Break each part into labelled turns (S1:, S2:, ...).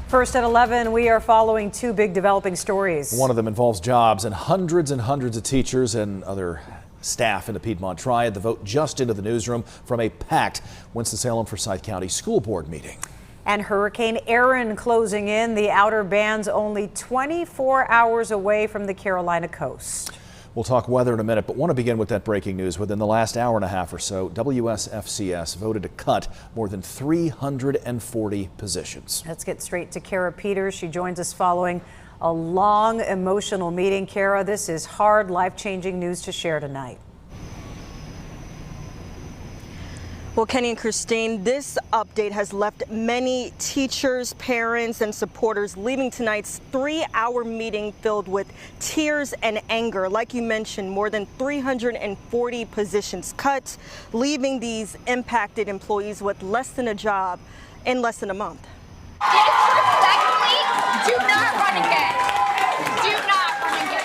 S1: First at 11, we are following two big developing stories.
S2: One of them involves jobs and hundreds of teachers and other staff in the Piedmont Triad. The vote just into the newsroom from a packed Winston-Salem Forsyth County School Board meeting. And
S1: Hurricane Erin closing in. The outer bands only 24 hours away from the Carolina coast.
S2: We'll talk weather in a minute, but want to begin with that breaking news. Within the last hour and a half or so, FCS voted to cut more than 340 positions.
S1: Let's get straight to Kara Peters. She joins us following a long, emotional meeting. Kara, this is hard, life-changing news to share tonight.
S3: Well, Kenny and Christine, this update has left many teachers, parents, and supporters leaving tonight's 3-hour meeting filled with tears and anger. Like you mentioned, more than 340 positions cut, leaving these impacted employees with less than a job in less than a month.
S4: Disrespectfully, do not run again. Do not run again.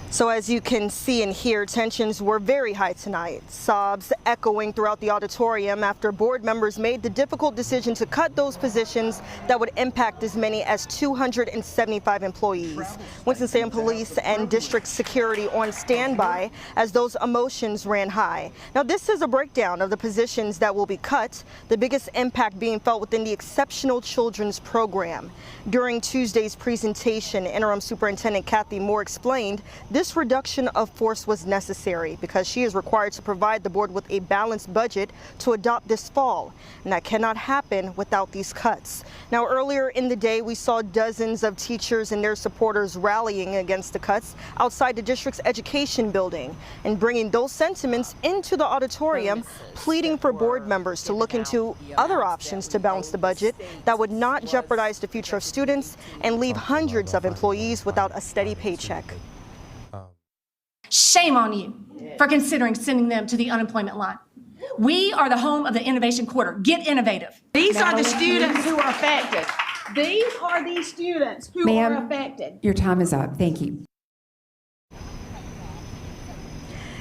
S3: So as you can see and hear, tensions were very high tonight. Sobs echoing throughout the auditorium after board members made the difficult decision to cut those positions that would impact as many as 275 employees. Winston-Salem Police and District Security on standby as those emotions ran high. Now, this is a breakdown of the positions that will be cut, the biggest impact being felt within the Exceptional Children's Program. During Tuesday's presentation, Interim Superintendent Kathy Moore explained this reduction of force was necessary because she is required to provide the board with a balanced budget to adopt this fall, and that cannot happen without these cuts. Now, earlier in the day, we saw dozens of teachers and their supporters rallying against the cuts outside the district's education building and bringing those sentiments into the auditorium, pleading for board members to look into other options to balance the budget that would not jeopardize the future of students and leave hundreds of employees without a steady paycheck.
S5: Shame on you for considering sending them to the unemployment line. We are the home of the innovation quarter. Get innovative.
S6: These are the students who are affected. These are the students who are affected.
S7: Your time is up. Thank you.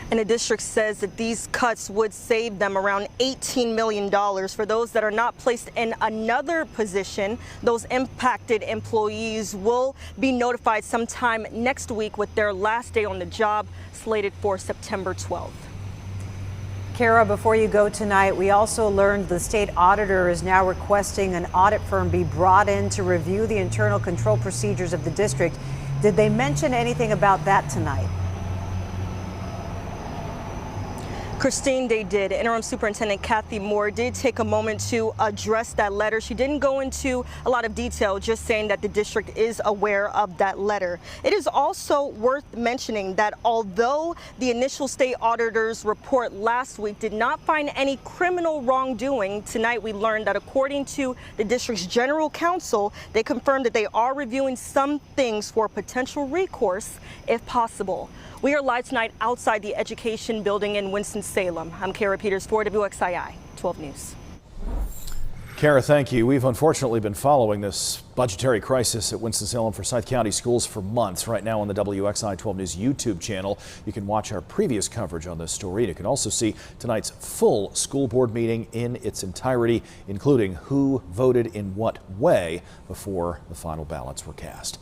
S3: And the district says that these cuts would save them around $18 million. For those that are not placed in another position, those impacted employees will be notified sometime next week with their last day on the job slated for September 12th.
S1: Kara, before you go tonight, we also learned the state auditor is now requesting an audit firm be brought in to review the internal control procedures of the district. Did they mention anything about that tonight?
S3: Christine, they did. Interim Superintendent Kathy Moore did take a moment to address that letter. She didn't go into a lot of detail, just saying that the district is aware of that letter. It is also worth mentioning that although the initial state auditor's report last week did not find any criminal wrongdoing, tonight we learned that according to the district's general counsel, they confirmed that they are reviewing some things for potential recourse if possible. We are live tonight outside the education building in Winston-Salem. I'm Kara Peters for WXII 12 News.
S2: Kara, thank you. We've unfortunately been following this budgetary crisis at Winston-Salem Forsyth County Schools for months. Right now on the WXII 12 News YouTube channel, you can watch our previous coverage on this story. And you can also see tonight's full school board meeting in its entirety, including who voted in what way before the final ballots were cast.